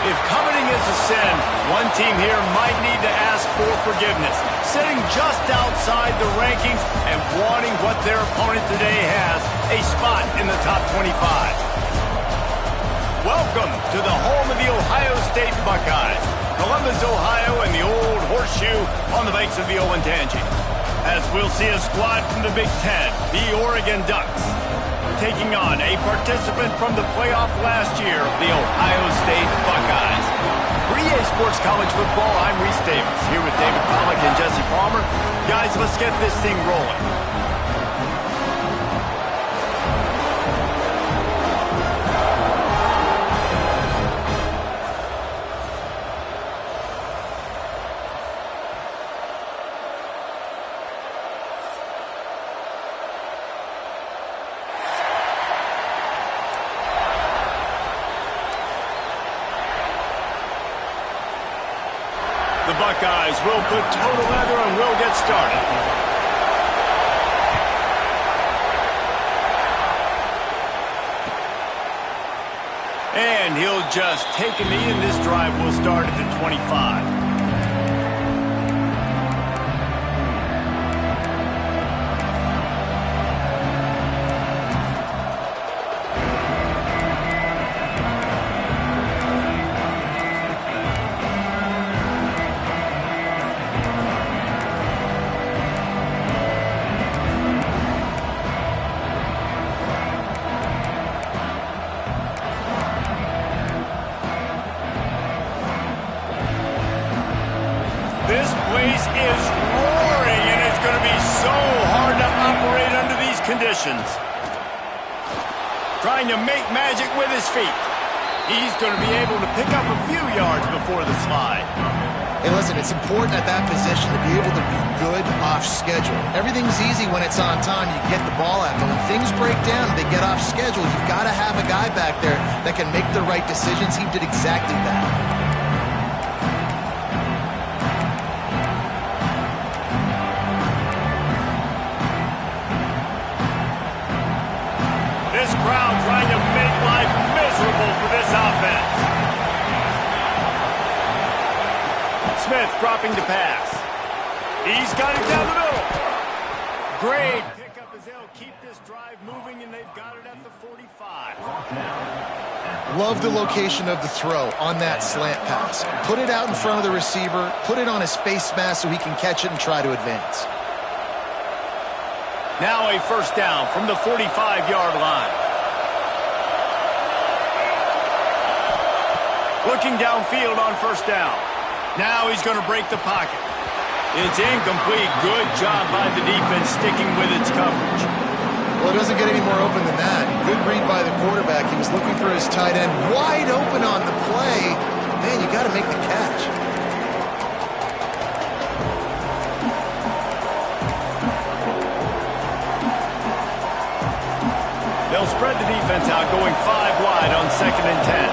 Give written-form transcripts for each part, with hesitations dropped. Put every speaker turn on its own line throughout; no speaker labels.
If coveting is a sin, one team here might need to ask for forgiveness, sitting just outside the rankings and wanting what their opponent today has, a spot in the top 25. Welcome to the home of the Ohio State Buckeyes, Columbus, Ohio, and the old horseshoe on the banks of the Olentangy. As we'll see a squad from the Big Ten, the Oregon Ducks, taking on a participant from the playoff last year, the Ohio State Buckeyes. For EA Sports College Football, I'm Reese Davis, here with David Pollack and Jesse Palmer. Guys, let's get this thing rolling. The Buckeyes will put total leather and will get started. And he'll just take a knee, and this drive will start at the 25. This place is roaring, and it's going to be so hard to operate under these conditions. Trying to make magic with his feet. He's going to be able to pick up a few yards before the slide.
Hey, listen, it's important at that position to be able to be good off schedule. Everything's easy when it's on time. You get the ball out. But when things break down, they get off schedule. You've got to have a guy back there that can make the right decisions. He did exactly that.
This crowd trying to make life miserable for this offense. Smith dropping to pass. He's got it down the middle. Great pickup as they'll keep this drive moving, and they've got it at the 45.
Love the location of the throw on that slant pass. Put it out in front of the receiver, put it on his face mask so he can catch it and try to advance.
Now a first down from the 45-yard line. Looking downfield on first down. Now he's going to break the pocket. It's incomplete. Good job by the defense sticking with its coverage.
Well, it doesn't get any more open than that. Good read by the quarterback. He was looking for his tight end wide open on the play. Man, you got to make the catch.
They'll spread the defense out, going 5 wide on 2nd and 10.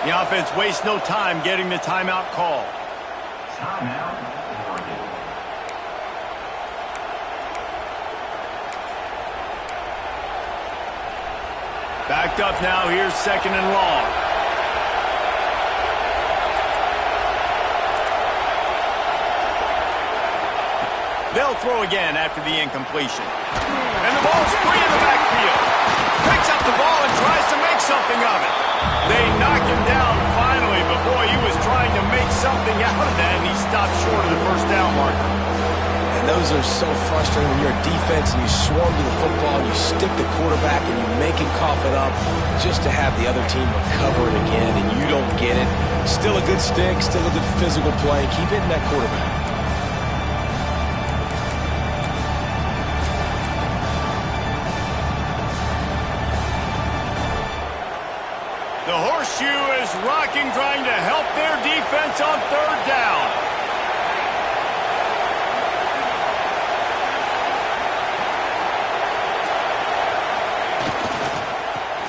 The offense wastes no time getting the timeout call. Backed up now. Here's 2nd and long. They'll throw again after the incompletion. And the ball's free in the backfield. Picks up the ball and tries to make something of it. They knock him down finally, but boy, he was trying to make something out of that, and he stopped short of the first down marker.
And those are so frustrating when you're a defense and you swarm to the football, you stick the quarterback and you make him cough it up just to have the other team recover it again, and you don't get it. Still a good stick, still a good physical play. Keep hitting that quarterback.
The horseshoe is rocking, trying to help their defense on 3rd down.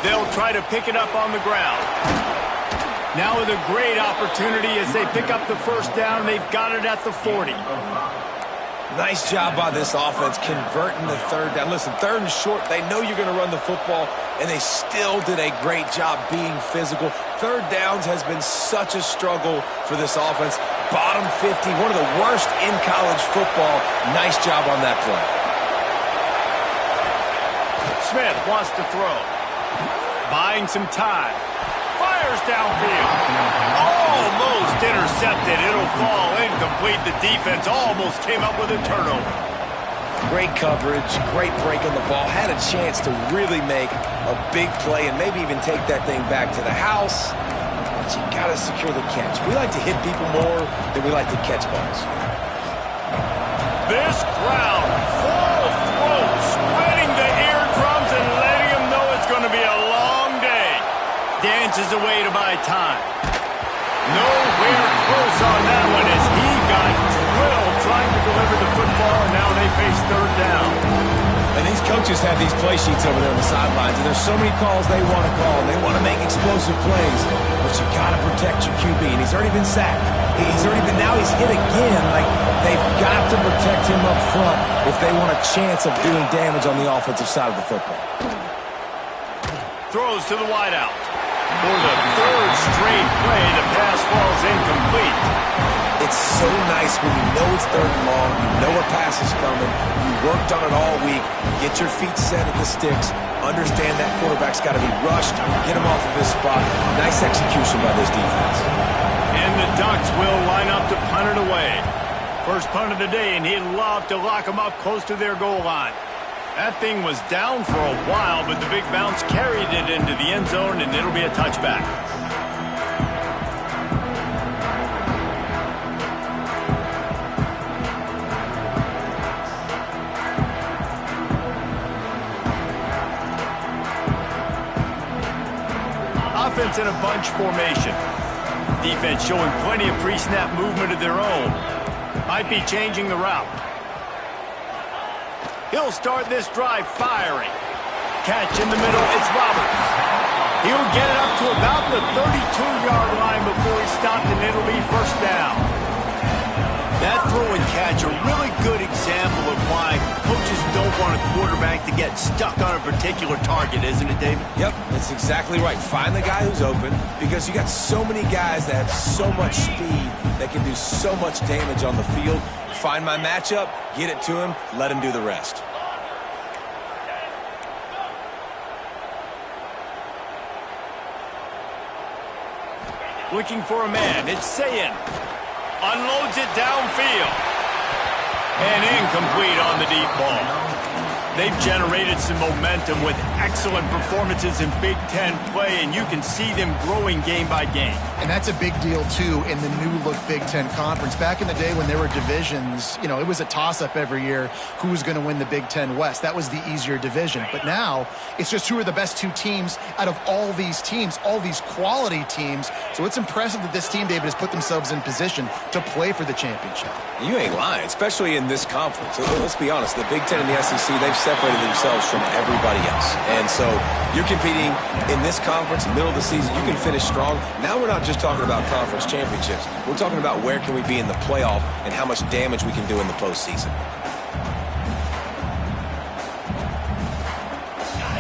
They'll try to pick it up on the ground. Now with a great opportunity as they pick up the first down. They've got it at the 40.
Nice job by this offense converting the third down. Listen, third and short, they know you're going to run the football, and they still did a great job being physical. Third downs has been such a struggle for this offense. Bottom 50, one of the worst in college football. Nice job on that play.
Smith wants to throw. Buying some time. Fires downfield. Almost intercepted. It'll fall incomplete. The defense almost came up with a turnover.
Great coverage, great break on the ball. Had a chance to really make a big play and maybe even take that thing back to the house. But you got to secure the catch. We like to hit people more than we like to catch balls.
This crowd, full throat, spreading the eardrums and letting them know it's going to be a long day. Dances away to buy time. Nowhere close on that one as he got drilled trying to deliver the football, and now they face third down.
And these coaches have these play sheets over there on the sidelines, and there's so many calls they want to call, and they want to make explosive plays, but you got to protect your QB, and he's already been sacked. Now he's hit again. Like, they've got to protect him up front if they want a chance of doing damage on the offensive side of the football.
Throws to the wideout. For the third straight play, the pass falls incomplete.
It's so nice when you know it's third and long, you know a pass is coming, you worked on it all week, get your feet set at the sticks, understand that quarterback's got to be rushed, get him off of his spot. Nice execution by this defense.
And the Ducks will line up to punt it away. First punt of the day, and he'd love to lock them up close to their goal line. That thing was down for a while, but the big bounce carried it into the end zone, and it'll be a touchback. Offense in a bunch formation. Defense showing plenty of pre-snap movement of their own. Might be changing the route. He'll start this drive firing. Catch in the middle, it's Roberts. He'll get it up to about the 32-yard line before he stopped, and it'll be first down. That throw and catch, a really good example of why coaches don't want a quarterback to get stuck on a particular target, isn't it, David?
Yep, that's exactly right. Find the guy who's open, because you got so many guys that have so much speed that can do so much damage on the field. Find my matchup, get it to him, let him do the rest.
Looking for a man, it's Sayin. Unloads it downfield. And incomplete on the deep ball. They've generated some momentum with excellent performances in Big Ten play, and you can see them growing game by game.
And that's a big deal, too, in the new-look Big Ten Conference. Back in the day when there were divisions, you know, it was a toss-up every year who was going to win the Big Ten West. That was the easier division. But now it's just who are the best two teams out of all these teams, all these quality teams. So it's impressive that this team, David, has put themselves in position to play for the championship.
You ain't lying, especially in this conference. Let's be honest, the Big Ten and the SEC, they've separated themselves from everybody else. And so you're competing in this conference, middle of the season, you can finish strong. Now we're not just talking about conference championships. We're talking about where can we be in the playoff and how much damage we can do in the postseason.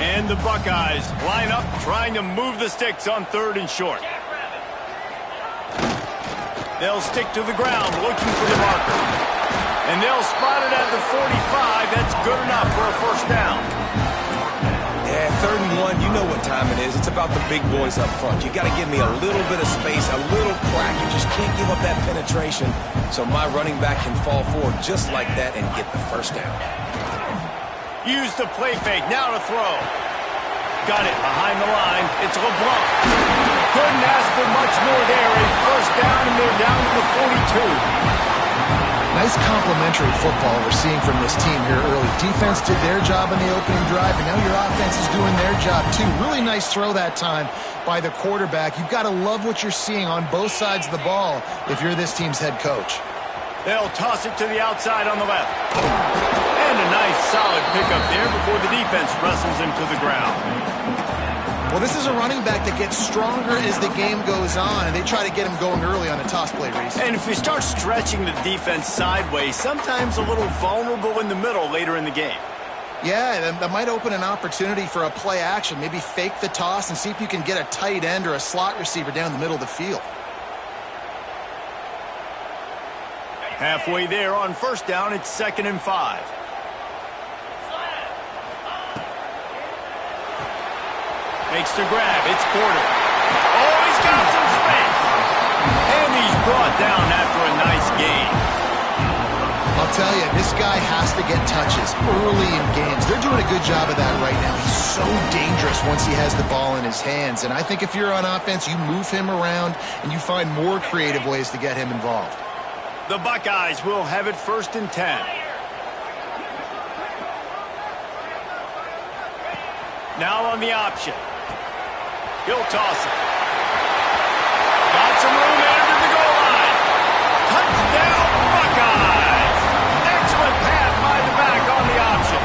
And the Buckeyes line up trying to move the sticks on third and short. They'll stick to the ground looking for the marker. And they'll spot it at the 45. That's good enough for a first down.
Yeah, 3rd and 1, you know what time it is. It's about the big boys up front. You got to give me a little bit of space, a little crack. You just can't give up that penetration. So my running back can fall forward just like that and get the first down.
Use the play fake. Now to throw. Got it behind the line. It's LeBlanc. Couldn't ask for much more there. A first down, and they're down to the 42.
Nice complementary football we're seeing from this team here early. Defense did their job in the opening drive, and now your offense is doing their job too. Really nice throw that time by the quarterback. You've got to love what you're seeing on both sides of the ball if you're this team's head coach.
They'll toss it to the outside on the left. And a nice solid pickup there before the defense wrestles him to the ground.
Well, this is a running back that gets stronger as the game goes on, and they try to get him going early on a toss play, Reese.
And if you start stretching the defense sideways, sometimes a little vulnerable in the middle later in the game.
Yeah, that might open an opportunity for a play action. Maybe fake the toss and see if you can get a tight end or a slot receiver down the middle of the field.
Halfway there on first down, it's 2nd and 5. Makes the grab. It's Porter. Oh, he's got some space. And he's brought down after a nice gain.
I'll tell you, this guy has to get touches early in games. They're doing a good job of that right now. He's so dangerous once he has the ball in his hands. And I think if you're on offense, you move him around and you find more creative ways to get him involved.
The Buckeyes will have it 1st and 10. Now on the option. He'll toss it. Got some room under the goal line. Touchdown, Buckeyes! Excellent pass by the back on the option.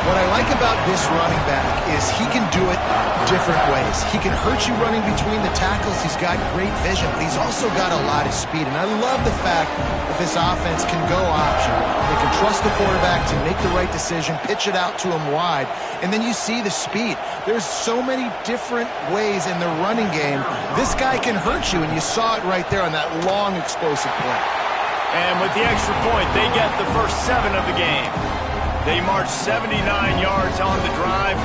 What I like about this running back is he can do it different ways. He can hurt you running between the tackles. He's got great vision, but he's also got a lot of speed. And I love the fact that this offense can go option. They can trust the quarterback to make the right decision, pitch it out to him wide, and then you see the speed. There's so many different ways in the running game. This guy can hurt you, and you saw it right there on that long, explosive play.
And with the extra point, they get the first 7 of the game. They marched 79 yards on the drive,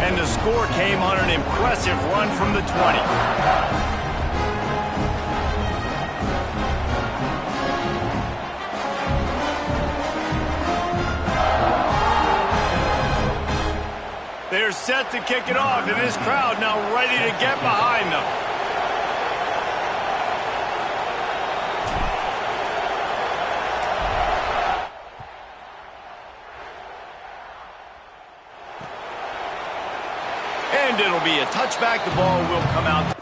and the score came on an impressive run from the 20. They're set to kick it off, and this crowd now ready to get behind them. And it'll be a touchback. The ball will come out.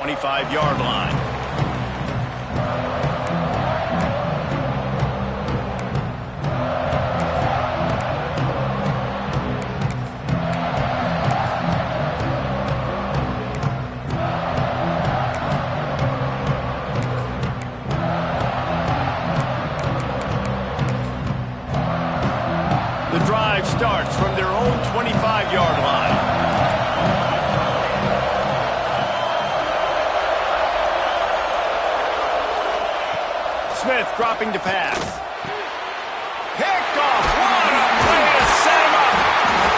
25-yard line. The drive starts from their own 25-yard line. Smith dropping to pass. Picked off. What a play to set him up.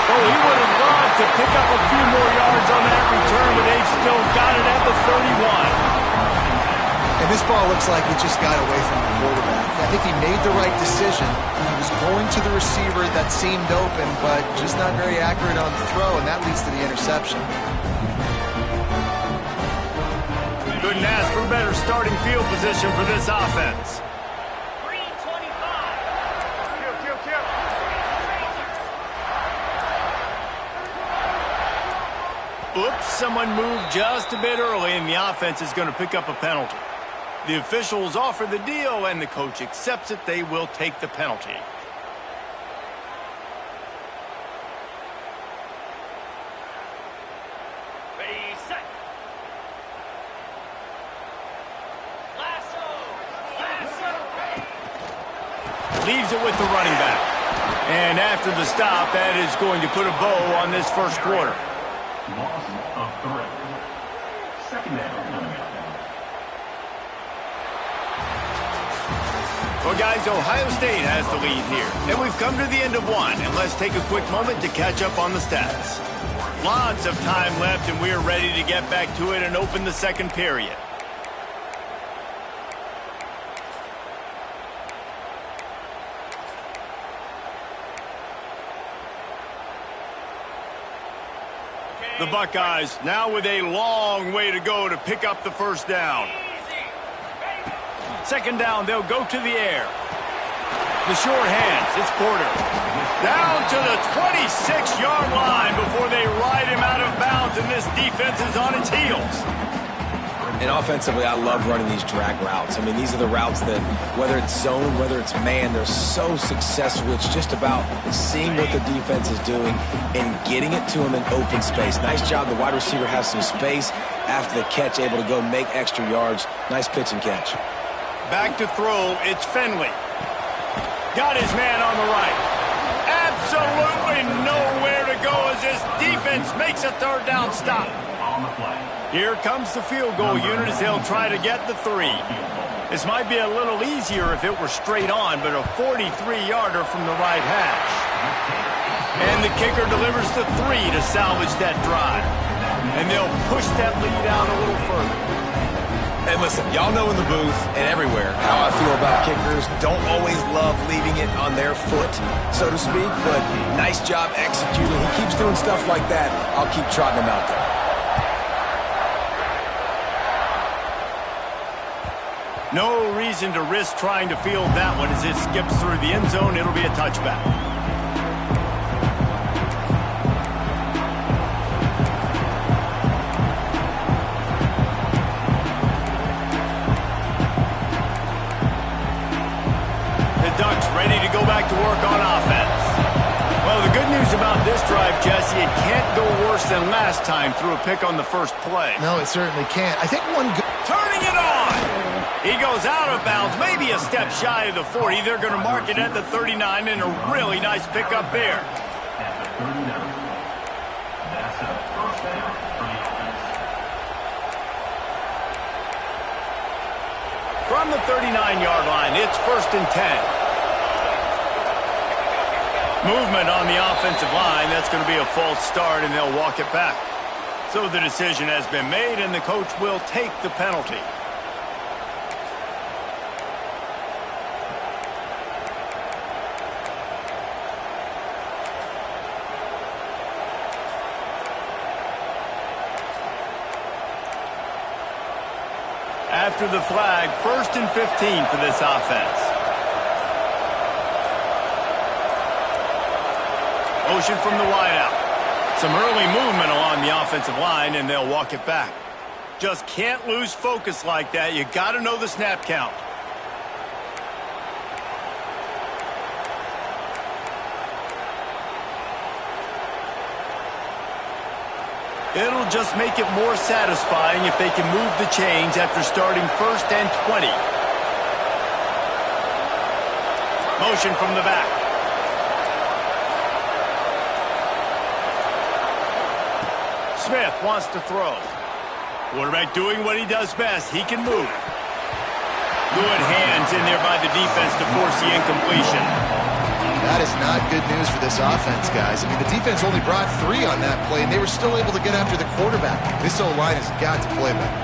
Oh, he would have loved to pick up a few more yards on that return, but they've still got it at the 31.
And this ball looks like it just got away from the quarterback. I think he made the right decision. He was going to the receiver that seemed open, but just not very accurate on the throw, and that leads to the interception.
Couldn't ask for better starting field position for this offense. Oops, someone moved just a bit early, and the offense is going to pick up a penalty. The officials offer the deal, and the coach accepts it. They will take the penalty. Leaves it with the running back. And after the stop, that is going to put a bow on this first quarter.
Loss of 3. Second down.
Well, guys, Ohio State has the lead here. And we've come to the end of one. And let's take a quick moment to catch up on the stats. Lots of time left, and we're ready to get back to it and open the second period. The Buckeyes now with a long way to go to pick up the first down. Second down, they'll go to the air. The short hands, it's Porter. Down to the 26-yard line before they ride him out of bounds, and this defense is on its heels.
And offensively, I love running these drag routes. I mean, these are the routes that, whether it's zone, whether it's man, they're so successful. It's just about seeing what the defense is doing and getting it to them in open space. Nice job. The wide receiver has some space after the catch, able to go make extra yards. Nice pitch and catch.
Back to throw, it's Finley. Got his man on the right. Absolutely nowhere to go as this defense makes a third down stop. Here comes the field goal unit as they'll try to get the 3. This might be a little easier if it were straight on, but a 43-yarder from the right hash. And the kicker delivers the 3 to salvage that drive. And they'll push that lead out a little further.
And listen, y'all know in the booth and everywhere how I feel about kickers. Don't always love leaving it on their foot, so to speak, but nice job executing. He keeps doing stuff like that. I'll keep trotting him out there.
No reason to risk trying to field that one as it skips through the end zone. It'll be a touchback. The Ducks ready to go back to work on offense. Well, the good news about this drive, Jesse, it can't go worse than last time through a pick on the first play.
No, it certainly can't. I think one good...
Turning it on! He goes out of bounds, maybe a step shy of the 40. They're going to mark it at the 39, and a really nice pickup there.
At the 39. That's a first down for the offense.
From the 39-yard line, it's 1st and 10. Movement on the offensive line. That's going to be a false start, and they'll walk it back. So the decision has been made, and the coach will take the penalty. After the flag, 1st and 15 for this offense. Motion from the wideout. Some early movement along the offensive line, and they'll walk it back. Just can't lose focus like that. You got to know the snap count. It'll just make it more satisfying if they can move the chains after starting 1st and 20. Motion from the back. Smith wants to throw. Quarterback doing what he does best. He can move. Good hands in there by the defense to force the incompletion.
That is not good news for this offense, guys. I mean, the defense only brought 3 on that play, and they were still able to get after the quarterback. This O-line has got to play better.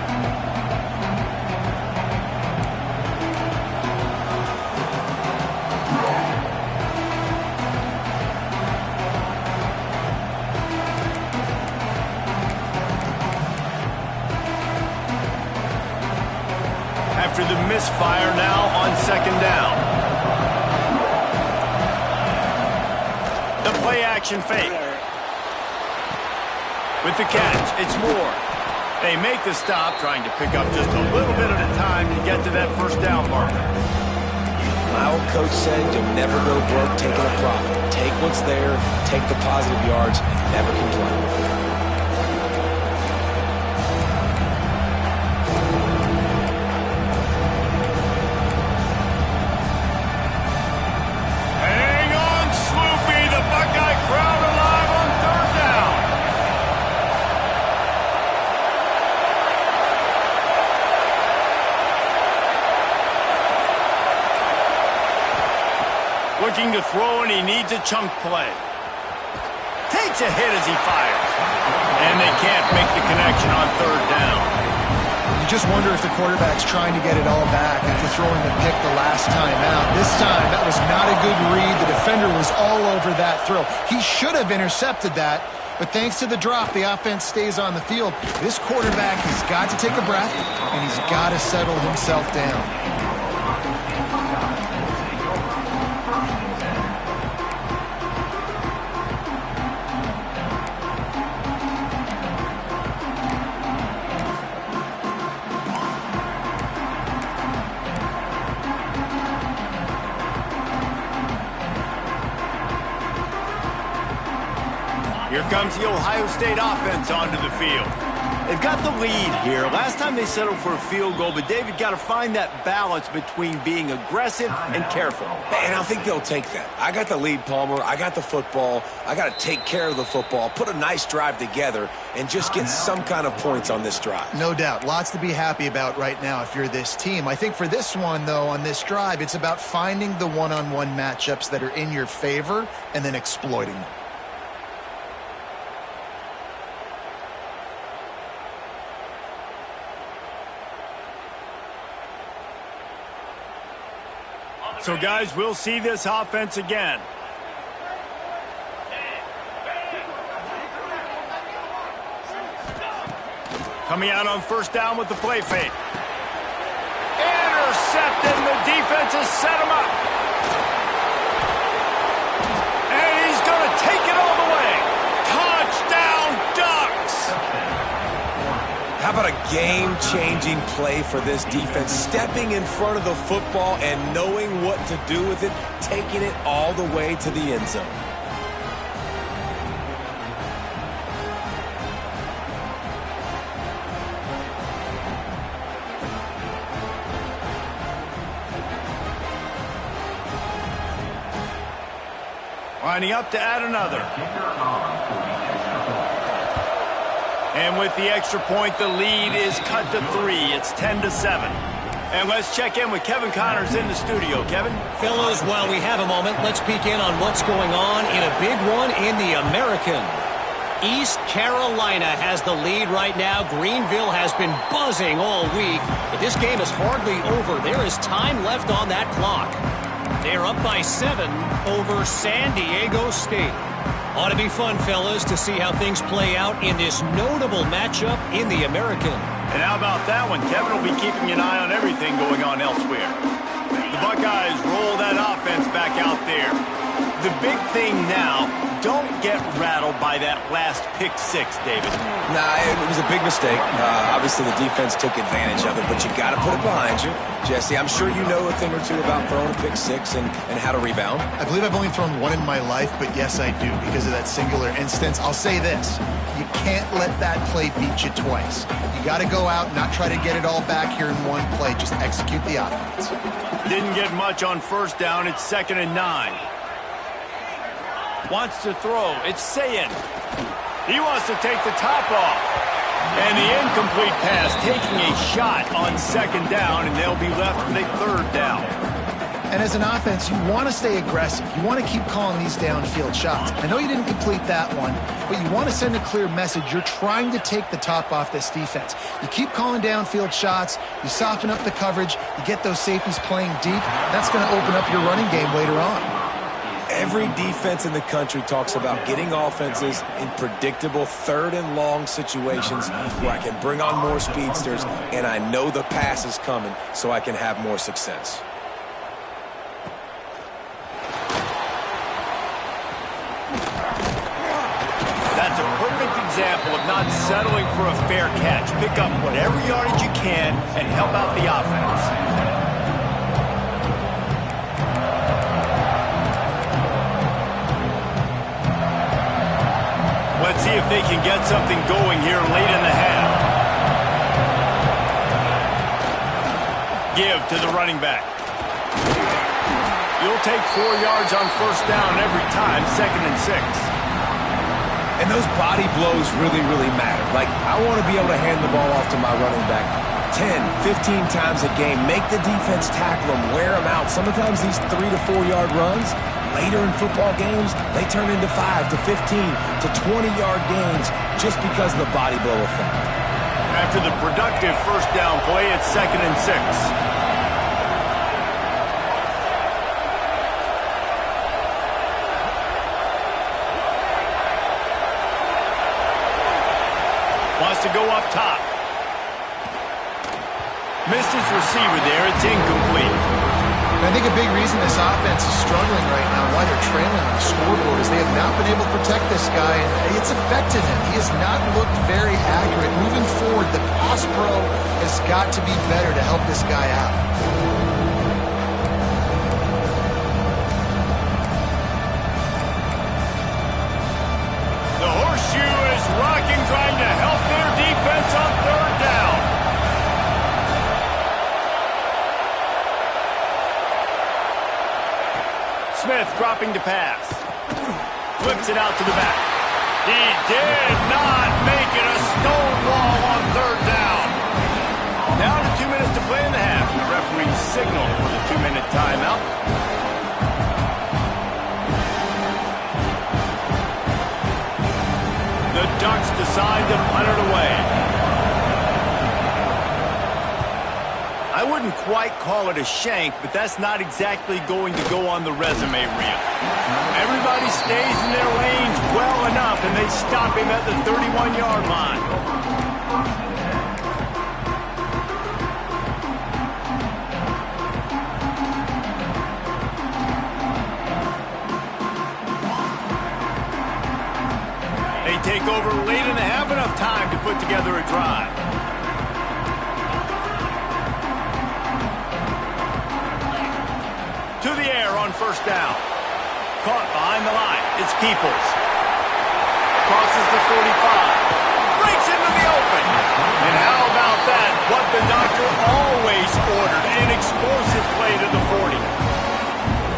After the misfire now on 2nd down. The play-action fake. With the catch, it's Moore. They make the stop, trying to pick up just a little bit at a time to get to that 1st down marker.
My old coach said you'll never go broke taking a profit. Take what's there, take the positive yards, and never complain.
Looking to throw, and he needs a chunk play. Takes a hit as he fires. And they can't make the connection on 3rd down.
You just wonder if the quarterback's trying to get it all back after throwing the pick the last time out. This time, that was not a good read. The defender was all over that throw. He should have intercepted that, but thanks to the drop, the offense stays on the field. This quarterback has got to take a breath, and he's got to settle himself down.
Here comes the Ohio State offense onto the field. They've got the lead here. Last time they settled for a field goal, but David got to find that balance between being aggressive and careful.
And I think they'll take that. I got the lead, Palmer. I got the football. I got to take care of the football, put a nice drive together, and just get some kind of points on this drive.
No doubt. Lots to be happy about right now if you're this team. I think for this one, though, on this drive, it's about finding the one-on-one matchups that are in your favor and then exploiting them.
So, guys, we'll see this offense again. Coming out on 1st down with the play fake. Intercepted, and the defense has set him up. And he's going to take it all the way. Touchdown, Ducks!
How about a game-changing play for this defense? Stepping in front of the football and knowing what to do with it, taking it all the way to the end zone.
Lining up to add another. And with the extra point, the lead is cut to 3. It's 10-7. And let's check in with Kevin Connors in the studio. Kevin?
Fellows, while we have a moment, let's peek in on what's going on in a big one in the American. East Carolina has the lead right now. Greenville has been buzzing all week, but this game is hardly over. There is time left on that clock. They're up by 7 over San Diego State. Ought to be fun, fellas, to see how things play out in this notable matchup in the American.
And how about that one? Kevin will be keeping an eye on everything going on elsewhere. The Buckeyes roll that offense back out there. The big thing now, don't get rattled by that last pick six, David.
Nah, it was a big mistake. Obviously, the defense took advantage of it, but you got to put it behind you. Jesse, I'm sure you know a thing or two about throwing a pick six and how to rebound.
I believe I've only thrown one in my life, but yes, I do because of that singular instance. I'll say this. You can't let that play beat you twice. You got to go out and not try to get it all back here in one play. Just execute the offense.
Didn't get much on first down. It's 2nd and 9. Wants to throw. It's Sayin. He wants to take the top off. And the incomplete pass, taking a shot on 2nd down, and they'll be left with a 3rd down.
And as an offense, you want to stay aggressive. You want to keep calling these downfield shots. I know you didn't complete that one, but you want to send a clear message. You're trying to take the top off this defense. You keep calling downfield shots. You soften up the coverage. You get those safeties playing deep. That's going to open up your running game later on.
Every defense in the country talks about getting offenses in predictable 3rd and long situations where I can bring on more speedsters and I know the pass is coming so I can have more success.
That's a perfect example of not settling for a fair catch. Pick up whatever yardage you can and help out the offense. Let's see if they can get something going here late in the half. Give to the running back. You'll take 4 yards on first down every time, 2nd and 6.
And those body blows really, really matter. Like, I want to be able to hand the ball off to my running back 10, 15 times a game. Make the defense tackle them, wear them out. Sometimes these 3 to 4 yard runs, later in football games, they turn into 5 to 15 to 20-yard gains just because of the body blow effect.
After the productive first down play, it's 2nd and 6. Wants to go up top. Missed his receiver there. It's incomplete.
And I think a big reason this offense is struggling right now, why they're trailing on the scoreboard, is they have not been able to protect this guy, and it's affected him. He has not looked very accurate. Moving forward, the pass pro has got to be better to help this guy out.
The horseshoe is rocking, trying to help their defense on 3rd down. Smith dropping to pass. Flips it out to the back. He did not make it a stonewall on 3rd down. Down to 2 minutes to play in the half. The referee signaled for the 2-minute timeout. The Ducks decide to punt it away. I wouldn't quite call it a shank, but that's not exactly going to go on the resume reel. Everybody stays in their lanes well enough, and they stop him at the 31-yard line. They take over late in the half, enough time to put together a drive. To the air on first down. Caught behind the line. It's Peoples. Crosses the 45. Breaks into the open. And how about that? What the doctor always ordered. An explosive play to the 40.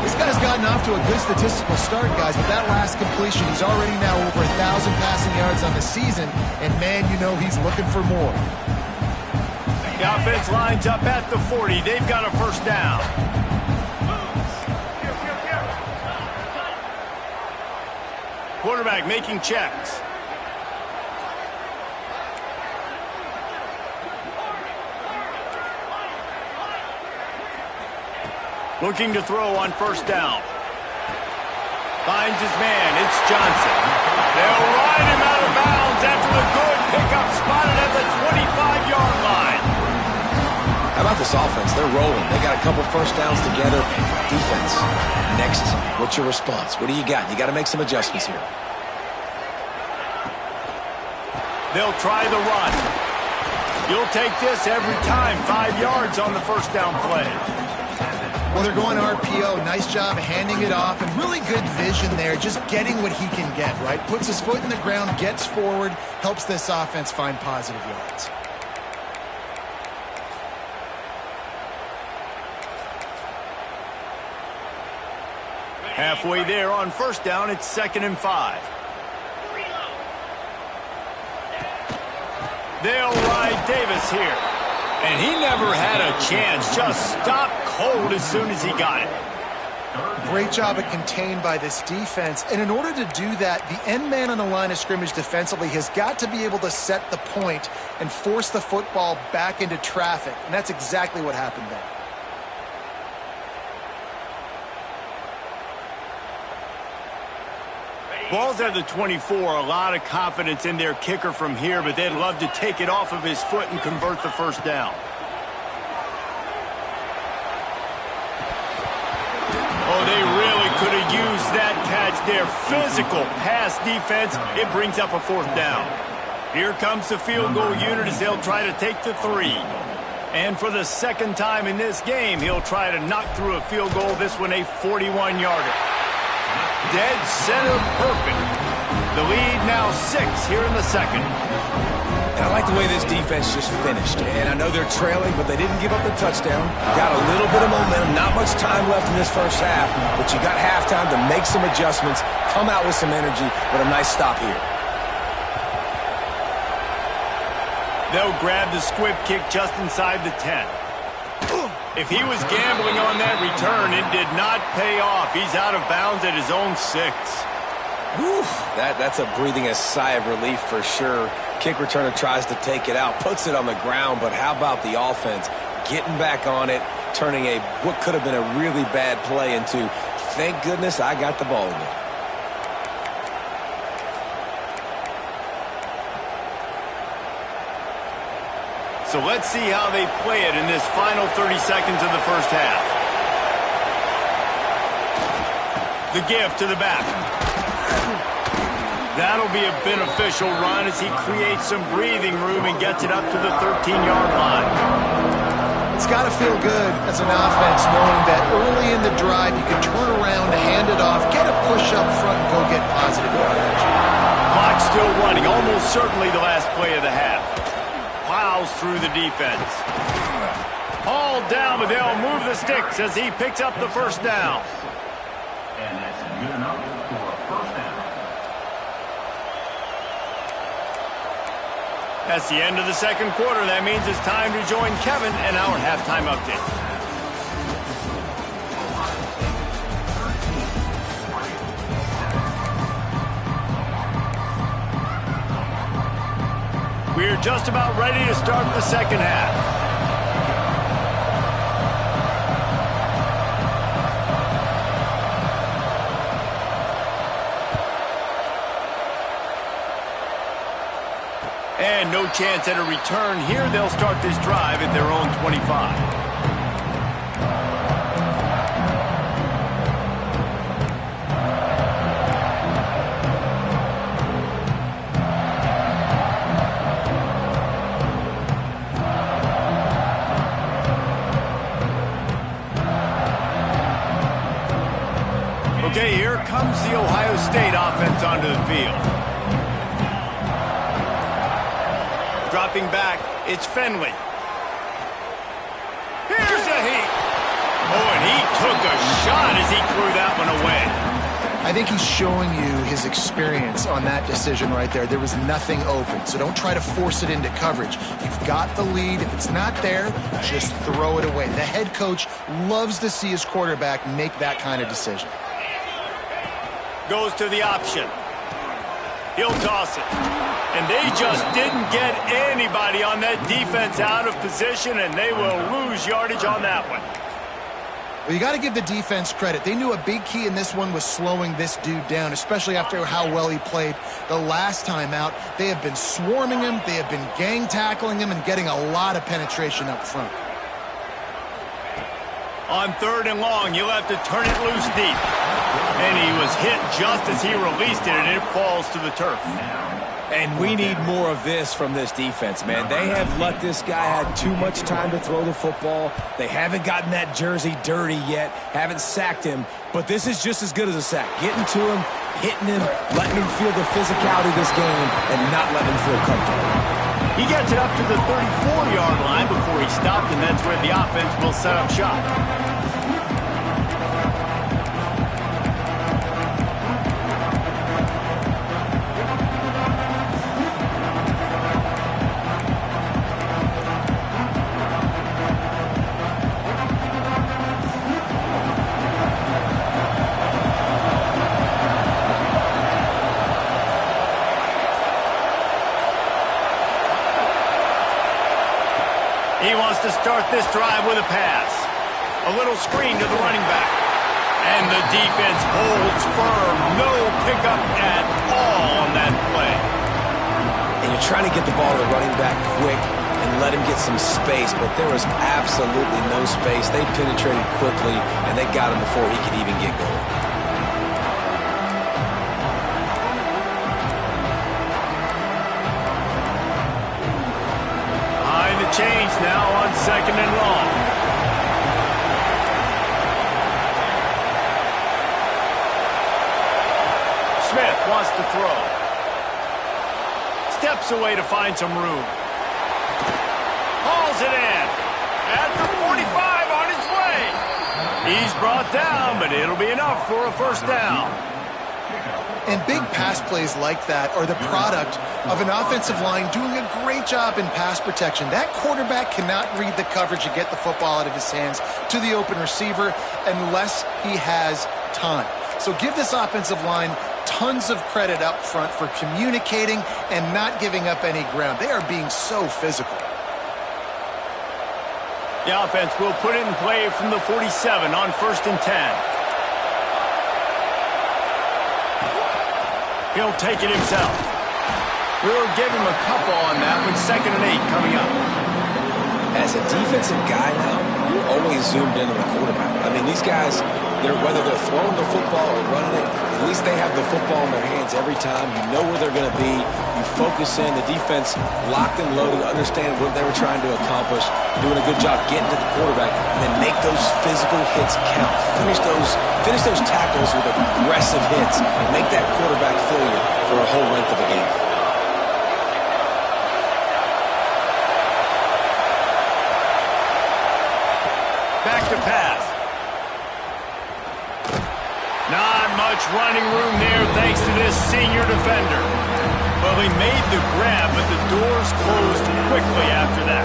This guy's gotten off to a good statistical start, guys, but that last completion, he's already now over 1,000 passing yards on the season, and man, you know he's looking for more.
The offense lines up at the 40. They've got a first down. Quarterback making checks. Looking to throw on first down. Finds his man. It's Johnson. They'll ride him out of bounds after the good pickup spotted at the 25-yard line.
How about this offense? They're rolling. They got a couple first downs together. Defense. Next, what's your response? What do you got? You got to make some adjustments here.
They'll try the run. You'll take this every time. 5 yards on the first down play.
Well, they're going RPO. Nice job handing it off, and really good vision there, just getting what he can get, right? Puts his foot in the ground, gets forward, helps this offense find positive yards.
Halfway there on first down, it's 2nd and 5. They'll ride Davis here. And he never had a chance. Just stopped cold as soon as he got it.
Great job at contained by this defense. And in order to do that, the end man on the line of scrimmage defensively has got to be able to set the point and force the football back into traffic. And that's exactly what happened there.
Ball's at the 24. A lot of confidence in their kicker from here, but they'd love to take it off of his foot and convert the first down. Oh, they really could have used that catch there. Physical pass defense. It brings up a 4th down. Here comes the field goal unit as they'll try to take the 3. And for the 2nd time in this game, he'll try to knock through a field goal. This one a 41-yarder. Dead center perfect. The lead now 6 here in the 2nd.
I like the way this defense just finished. And I know they're trailing, but they didn't give up the touchdown. Got a little bit of momentum. Not much time left in this first half, but you got halftime to make some adjustments, come out with some energy, but a nice stop here.
They'll grab the squib kick just inside the 10. If he was gambling on that return, it did not pay off. He's out of bounds at his own 6.
Whew, that's a breathing a sigh of relief for sure. Kick returner tries to take it out, puts it on the ground, but how about the offense getting back on it, turning what could have been a really bad play into, thank goodness I got the ball again.
So let's see how they play it in this final 30 seconds of the first half. The give to the back. That'll be a beneficial run as he creates some breathing room and gets it up to the 13-yard line.
It's got to feel good as an offense knowing that early in the drive you can turn around, hand it off, get a push up front, and go get positive yardage.
Clock still running, almost certainly the last play of the half. Plows through the defense. Hauled down, but they'll move the sticks as he picks up the first down.
And that's good enough for a first down.
That's the end of the 2nd quarter. That means it's time to join Kevin and our halftime update. We're just about ready to start the 2nd half. And no chance at a return here. They'll start this drive at their own 25. Okay, here comes the Ohio State offense onto the field. Dropping back, it's Finley. Here's a heat. Oh, and he took a shot as he threw that one away.
I think he's showing you his experience on that decision right there. There was nothing open, so don't try to force it into coverage. You've got the lead. If it's not there, just throw it away. The head coach loves to see his quarterback make that kind of decision.
Goes to the option. He'll toss it. And they just didn't get anybody on that defense out of position, and they will lose yardage on that one.
Well, you got to give the defense credit. They knew a big key in this one was slowing this dude down, especially after how well he played the last time out. They have been swarming him. They have been gang tackling him and getting a lot of penetration up front.
On 3rd and long, you'll have to turn it loose deep. And he was hit just as he released it, and it falls to the turf.
And we need more of this from this defense, man. They have let this guy have too much time to throw the football. They haven't gotten that jersey dirty yet, haven't sacked him, but this is just as good as a sack. Getting to him, hitting him, letting him feel the physicality of this game, and not letting him feel comfortable.
He gets it up to the 34-yard line before he stopped, and that's where the offense will set up shop. He wants to start this drive with a pass. A little screen to the running back. And the defense holds firm. No pickup at all on that play.
And you're trying to get the ball to the running back quick and let him get some space, but there was absolutely no space. They penetrated quickly, and they got him before he could even get going.
Change now on 2nd and long. Smith wants to throw. Steps away to find some room. Hauls it in. At the 45 on his way. He's brought down, but it'll be enough for a first down.
And big pass plays like that are the product of an offensive line doing a great job in pass protection. That quarterback cannot read the coverage and get the football out of his hands to the open receiver unless he has time. So give this offensive line tons of credit up front for communicating and not giving up any ground. They are being so physical.
The offense will put it in play from the 47 on 1st and 10. He'll take it himself. We'll give him a couple on that with 2nd and 8 coming up.
As a defensive guy now, you're always zoomed in on the quarterback. I mean, these guys, whether they're throwing the football or running it, at least they have the football in their hands every time. You know where they're going to be. You focus in. The defense locked and loaded, understand what they were trying to accomplish, doing a good job getting to the quarterback, and then make those physical hits count. Finish those tackles with aggressive hits. Make that quarterback feel you for a whole length of a game.
Back to pass. Not much running room there thanks to this senior defender. Well, he made the grab, but the doors closed quickly after that.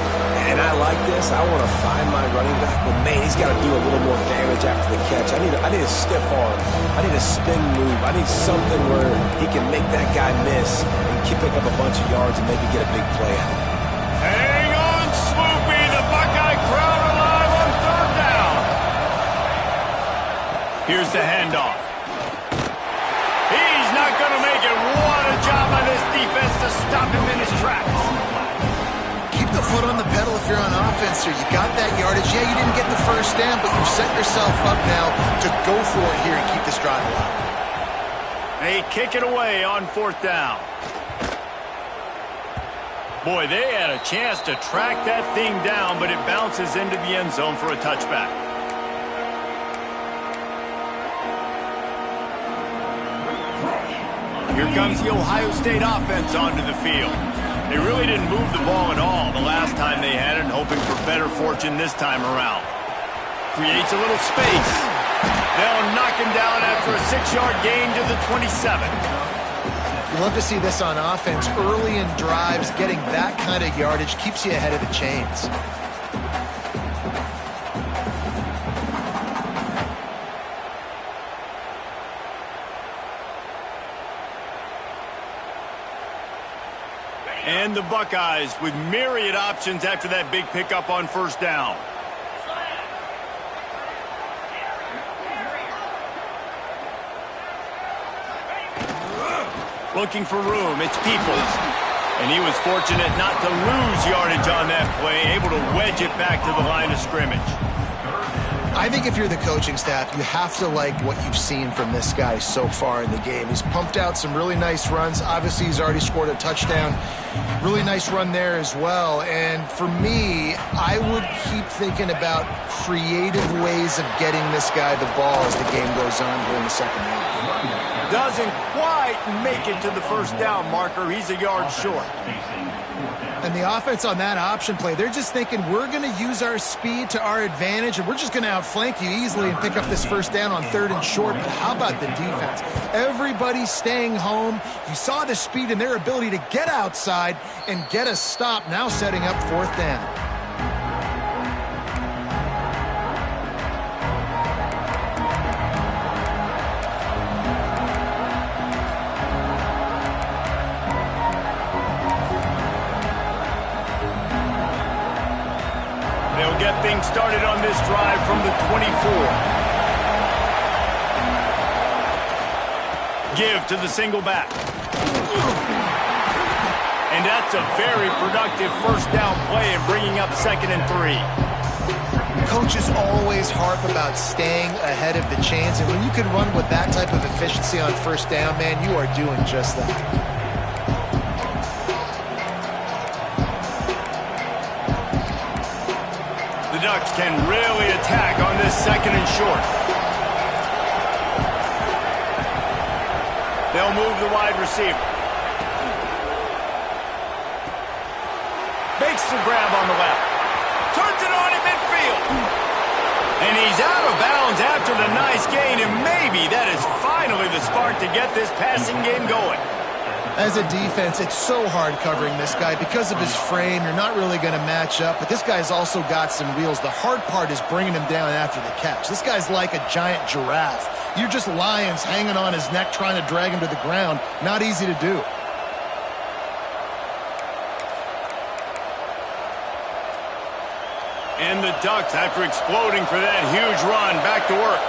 And I like this. I want to find my running back, but man, he's got to do a little more damage after the catch. I need a stiff arm. I need a spin move. I need something where he can make that guy miss and pick up a bunch of yards and maybe get a big play out of it.
Hang on, Swoopy. The Buckeye crowd alive on 3rd down. Here's the handoff. He's not going to make it. What a job by this defense to stop him in his tracks.
Keep the foot on the pedal if you're on offense here. You got that yardage. Yeah, you didn't get the first down, but you've set yourself up now to go for it here and keep this drive alive.
They kick it away on 4th down. Boy, they had a chance to track that thing down, but it bounces into the end zone for a touchback. Here comes the Ohio State offense onto the field. They really didn't move the ball at all the last time they had it, hoping for better fortune this time around. Creates a little space. They'll knock him down after a 6-yard gain to the 27.
You love to see this on offense. Early in drives, getting that kind of yardage keeps you ahead of the chains.
And the Buckeyes with myriad options after that big pickup on 1st down. Looking for room, it's Peoples. And he was fortunate not to lose yardage on that play, able to wedge it back to the line of scrimmage.
I think if you're the coaching staff, you have to like what you've seen from this guy so far in the game. He's pumped out some really nice runs. Obviously, he's already scored a touchdown. Really nice run there as well. And for me, I would keep thinking about creative ways of getting this guy the ball as the game goes on here in the second half.
Doesn't quite make it to the first down marker. He's a yard short.
And the offense on that option play, they're just thinking we're going to use our speed to our advantage and we're just going to outflank you easily and pick up this first down on 3rd and short. But how about the defense? Everybody's staying home. You saw the speed and their ability to get outside and get a stop, now setting up 4th down.
They'll get things started on this drive from the 24. Give to the single back. And that's a very productive first down play and bringing up 2nd and 3.
Coaches always harp about staying ahead of the chains, and when you can run with that type of efficiency on first down, man, you are doing just that.
The Ducks can really attack on this 2nd and short. They'll move the wide receiver. Makes the grab on the left. Turns it on in midfield. And he's out of bounds after the nice gain, and maybe that is finally the spark to get this passing game going.
As a defense, it's so hard covering this guy. Because of his frame, you're not really going to match up, but this guy's also got some wheels. The hard part is bringing him down after the catch. This guy's like a giant giraffe. You're just lions hanging on his neck trying to drag him to the ground. Not easy to do.
And the Ducks, after exploding for that huge run, back to work.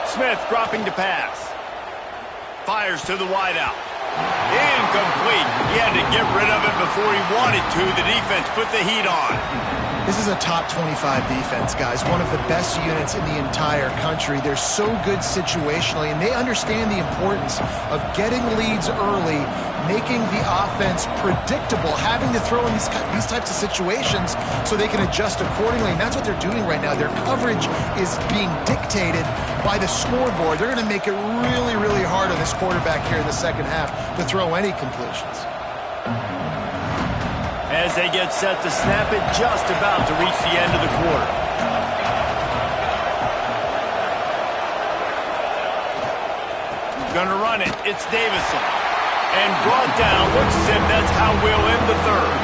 Smith dropping to pass. Fires to the wideout. Incomplete. He had to get rid of it before he wanted to. The defense put the heat on.
This is a top 25 defense, guys. One of the best units in the entire country. They're so good situationally, and they understand the importance of getting leads early, making the offense predictable, having to throw in these types of situations so they can adjust accordingly. And that's what they're doing right now. Their coverage is being dictated by the scoreboard. They're going to make it really, really hard on this quarterback here in the second half to throw any completions.
As they get set to snap it, just about to reach the end of the quarter. Gonna run it. It's Davison. And brought down. Looks as if that's how we'll end the 3rd.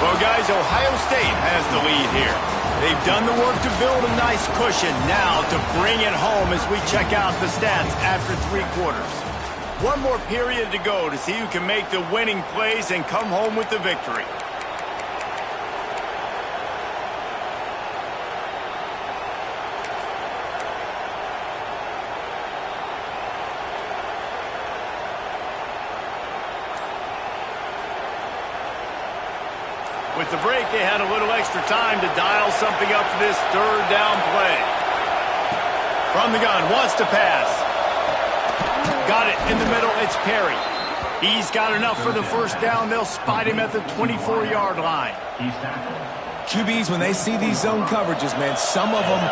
Well, guys, Ohio State has the lead here. They've done the work to build a nice cushion. Now to bring it home as we check out the stats after 3 quarters. One more period to go to see who can make the winning plays and come home with the victory. With the break, they had a little extra time to dial something up for this 3rd down play. From the gun, wants to pass. Got it in the middle, it's Perry. He's got enough for the first down. They'll spot him at the 24-yard line.
QBs, when they see these zone coverages, man, some of them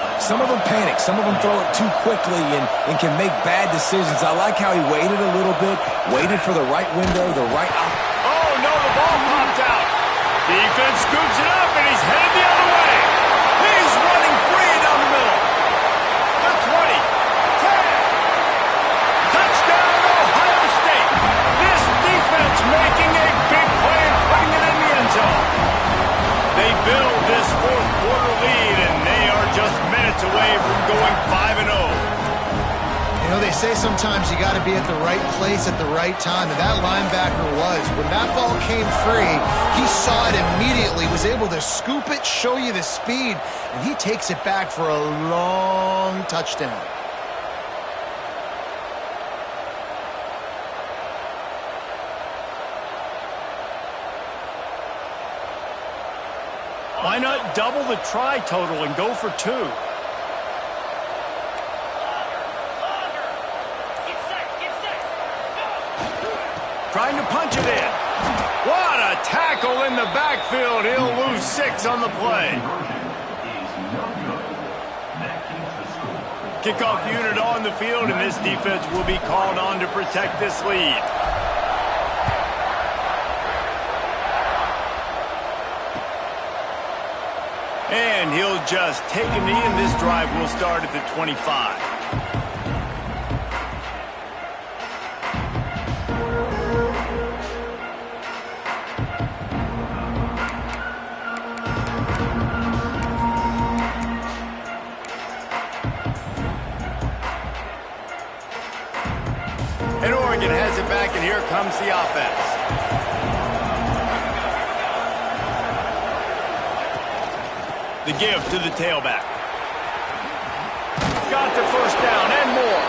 panic. Some of them throw it too quickly and can make bad decisions. I like how he waited a little bit, waited for the right window, the right...
Oh, no, the ball popped out. Defense scoops it up, and he's headed the other way. He's running free down the middle. The 20, 10. Touchdown, Ohio State. This defense making a big play and putting it in the end zone. They build this 4th quarter lead, and they are just minutes away from going 5-0.
You know, they say sometimes you got to be at the right place at the right time, and that linebacker was. When that ball came free, he saw it immediately, was able to scoop it, show you the speed, and he takes it back for a long touchdown.
Why not double the try total and go for 2? Trying to punch it in. What a tackle in the backfield. He'll lose 6 on the play. Kickoff unit on the field, and this defense will be called on to protect this lead. And he'll just take a knee, and this drive will start at the 25. And Oregon has it back, and here comes the offense. The give to the tailback. Got the first down and more.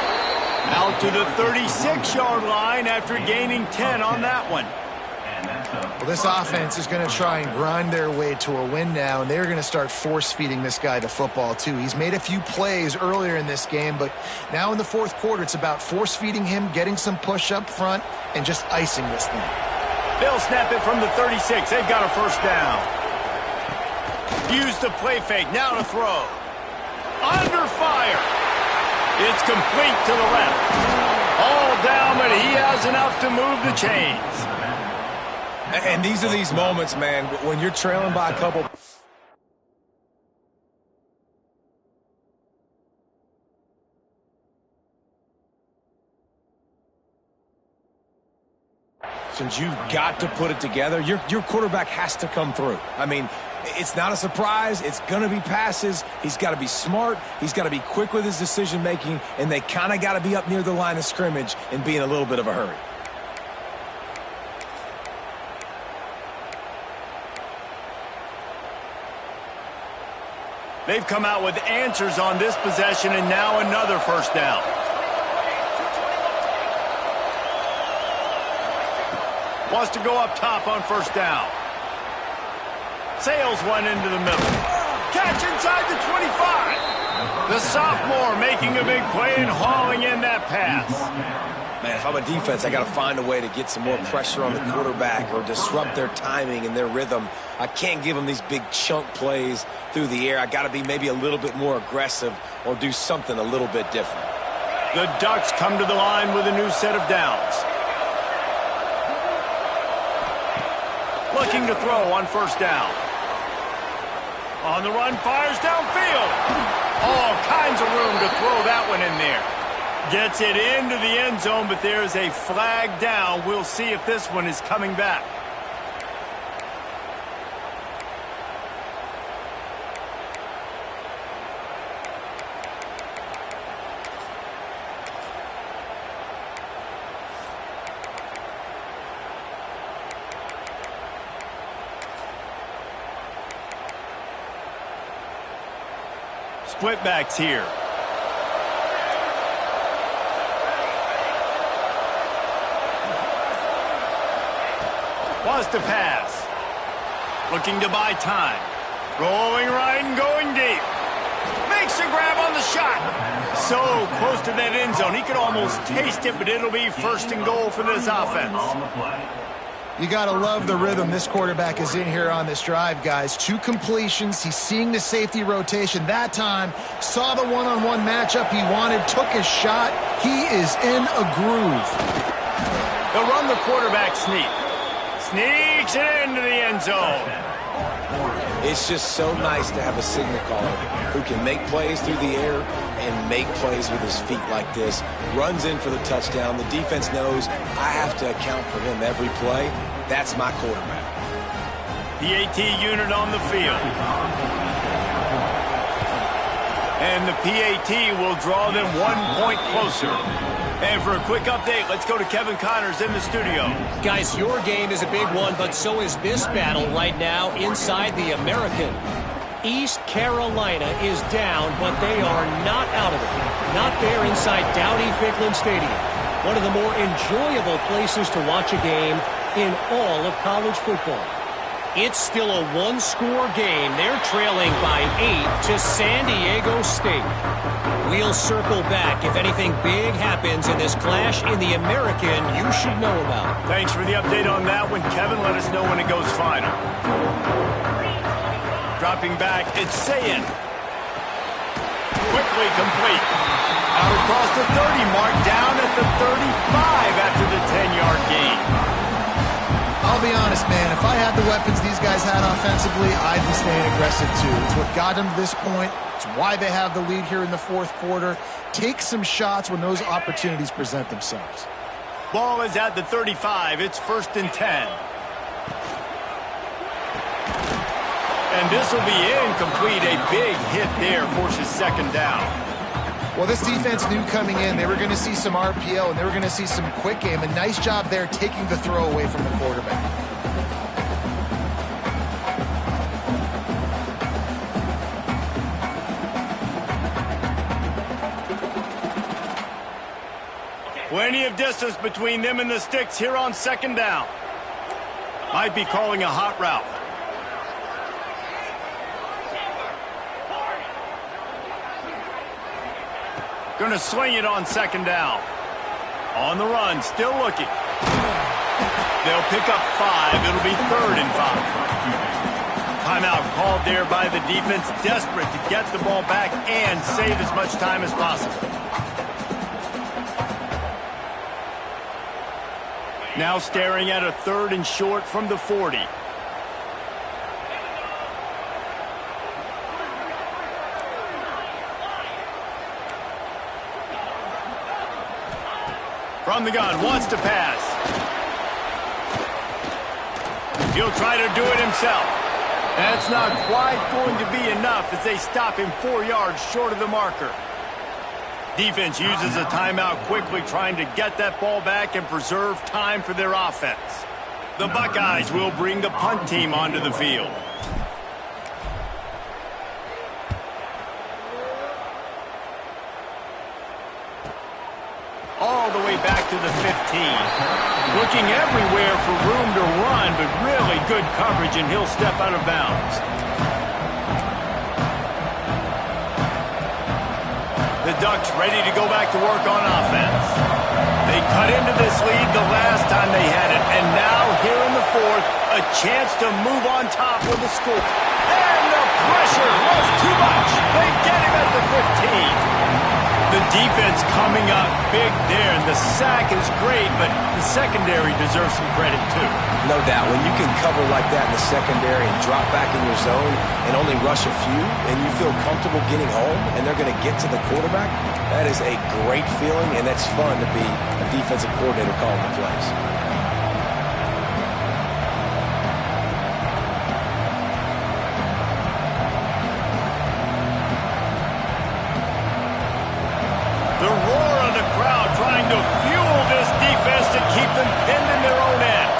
Out to the 36-yard line after gaining 10 on that one.
Well, this offense is going to try and grind their way to a win now, and they're going to start force-feeding this guy the football, too. He's made a few plays earlier in this game, but now in the fourth quarter, it's about force-feeding him, getting some push up front, and just icing this thing.
They'll snap it from the 36. They've got a first down. Use the play fake. Now to throw. Under fire. It's complete to the left. All down, but he has enough to move the chains.
And these are these moments, man, when you're trailing by a couple. Since you've got to put it together, your quarterback has to come through. I mean, it's not a surprise. It's going to be passes. He's got to be smart. He's got to be quick with his decision-making, and they kind of got to be up near the line of scrimmage and be in a little bit of a hurry.
They've come out with answers on this possession, and now another first down. Wants to go up top on first down. Sails one into the middle. Catch inside the 25. The sophomore making a big play and hauling in that pass.
Man, if I'm a defense, I got to find a way to get some more pressure on the quarterback or disrupt their timing and their rhythm. I can't give them these big chunk plays through the air. I got to be maybe a little bit more aggressive or do something a little bit different.
The Ducks come to the line with a new set of downs. Looking to throw on first down. On the run, fires downfield. All kinds of room to throw that one in there. Gets it into the end zone, but there's a flag down. We'll see if this one is coming back. Split backs here. Wants to pass. Looking to buy time. Rolling right and going deep. Makes a grab on the shot. So close to that end zone. He could almost taste it, but it'll be first and goal for this offense.
You got to love the rhythm this quarterback is in here on this drive, guys. 2 completions. He's seeing the safety rotation. That time, saw the one-on-one matchup he wanted, took his shot. He is in a groove.
They'll run the quarterback sneak. Sneaks it into the end zone.
It's just so nice to have a signal caller who can make plays through the air and make plays with his feet like this. Runs in for the touchdown. The defense knows I have to account for him every play. That's my quarterback.
PAT unit on the field. And the PAT will draw them 1 point closer. And for a quick update, let's go to Kevin Connors in the studio.
Guys, your game is a big one, but so is this battle right now inside the American. East Carolina is down, but they are not out of it. Not there inside Dowdy-Ficklin Stadium. One of the more enjoyable places to watch a game in all of college football. It's still a one-score game. They're trailing by 8 to San Diego State. We'll circle back if anything big happens in this clash in the American you should know about.
Thanks for the update on that one, Kevin. Let us know when it goes final. Dropping back, it's Sayin. Quickly complete. Out across the 30 mark, down at the 35 after the 10-yard gain.
I'll be honest, man. If I had the weapons these guys had offensively, I'd be staying aggressive too. It's what got them to this point. It's why they have the lead here in the fourth quarter. Take some shots when those opportunities present themselves.
Ball is at the 35. It's 1st and 10. And this will be incomplete. A big hit there forces 2nd down.
Well, this defense knew coming in they were going to see some RPO and they were going to see some quick game. A nice job there taking the throw away from the quarterback.
Plenty of distance between them and the sticks here on 2nd down. Might be calling a hot route. Going to swing it on 2nd down. On the run, still looking. They'll pick up 5. It'll be 3rd and 5. Timeout called there by the defense, desperate to get the ball back and save as much time as possible. Now staring at a 3rd and short from the 40. From the gun, wants to pass. He'll try to do it himself. That's not quite going to be enough as they stop him 4 yards short of the marker. Defense uses a timeout quickly, trying to get that ball back and preserve time for their offense. The Buckeyes will bring the punt team onto the field. All the way back to the 15. Looking everywhere for room to run, but really good coverage, and he'll step out of bounds. The Ducks ready to go back to work on offense. They cut into this lead the last time they had it, and now here in the 4th, a chance to move on top with the score. And the pressure was too much. They get him at the 15. The defense coming up big there, and the sack is great, but the secondary deserves some credit too.
No doubt. When you can cover like that in the secondary and drop back in your zone and only rush a few, and you feel comfortable getting home, and they're going to get to the quarterback, that is a great feeling, and that's fun to be a defensive coordinator calling the plays.
The roar of the crowd trying to fuel this defense to keep them pinned in their own end.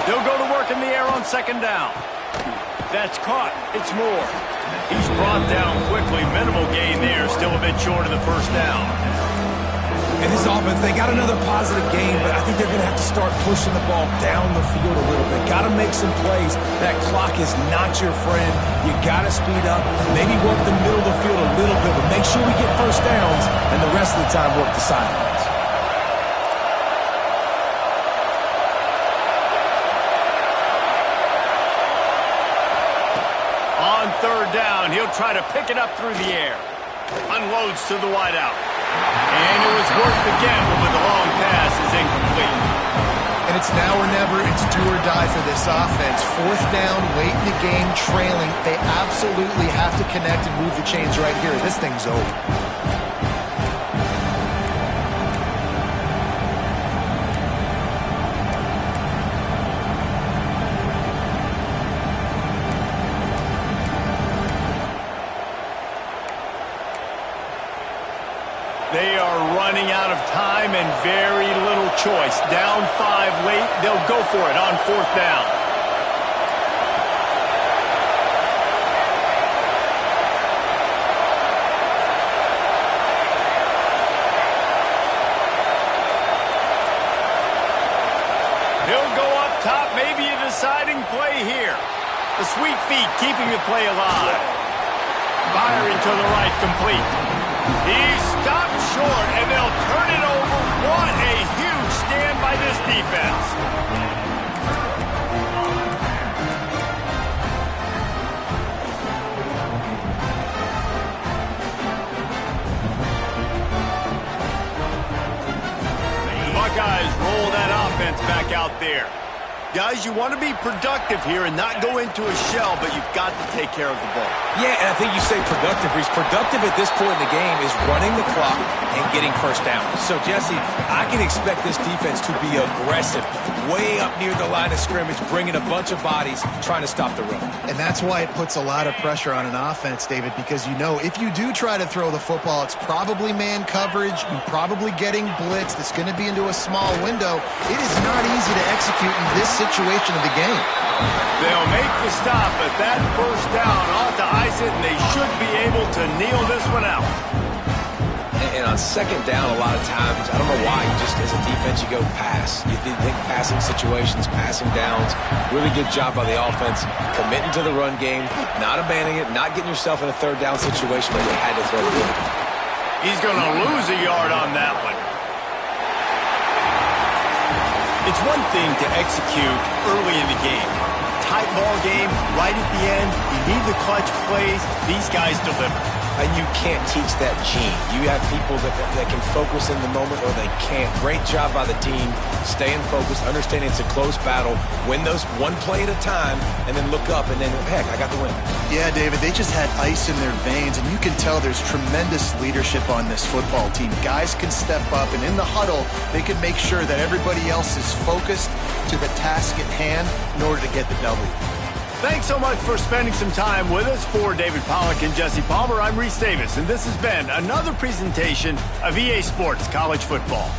They'll go to work in the air on 2nd down. That's caught. It's Moore. He's brought down quickly. Minimal gain there. Still a bit short of the 1st down.
In this offense, they got another positive game, but I think they're going to have to start pushing the ball down the field a little bit. Got to make some plays. That clock is not your friend. You got to speed up. Maybe work the middle of the field a little bit, but make sure we get 1st downs, and the rest of the time work the sidelines.
On 3rd down, he'll try to pick it up through the air. Unloads to the wideout. And it was worth the gamble, but the long pass is incomplete.
And it's now or never. It's do or die for this offense. 4th down, late in the game, trailing. They absolutely have to connect and move the chains right here. This thing's over.
They are running out of time and very little choice. Down 5 late, they'll go for it on 4th down. He'll go up top, maybe a deciding play here. The sweet feet keeping the play alive. Firing to the right, complete. He's stopped short, and they'll turn it over. What a huge stand by this defense. Buckeyes roll that offense back out there. Guys, you want to be productive here and not go into a shell, but you've got to take care of the ball.
Yeah, and I think you say productive. He's productive at this point in the game is running the clock and getting first down. So, Jesse, I can expect this defense to be aggressive, way up near the line of scrimmage, bringing a bunch of bodies, trying to stop the run.
And that's why it puts a lot of pressure on an offense, David, because you know if you do try to throw the football, it's probably man coverage, you're probably getting blitzed, it's going to be into a small window. It is not easy to execute in this situation of the game.
They'll make the stop, but that first down ought to ice it, and they should be able to kneel this one out.
And on second down, a lot of times, I don't know why, just as a defense, you go pass. You think passing situations, passing downs. Really good job by the offense, committing to the run game, not abandoning it, not getting yourself in a third down situation where they had to throw it in.
He's going to lose a yard on that one. It's one thing to execute early in the game. Tight ball game, right at the end. You need the clutch plays. These guys deliver.
And you can't teach that gene. You have people that can focus in the moment or they can't. Great job by the team, staying focused, understanding it's a close battle, win those one play at a time, and then look up and then, heck, I got the win.
Yeah, David, they just had ice in their veins, and you can tell there's tremendous leadership on this football team. Guys can step up, and in the huddle, they can make sure that everybody else is focused to the task at hand in order to get the W.
Thanks so much for spending some time with us. For David Pollack and Jesse Palmer, I'm Reese Davis, and this has been another presentation of EA Sports College Football.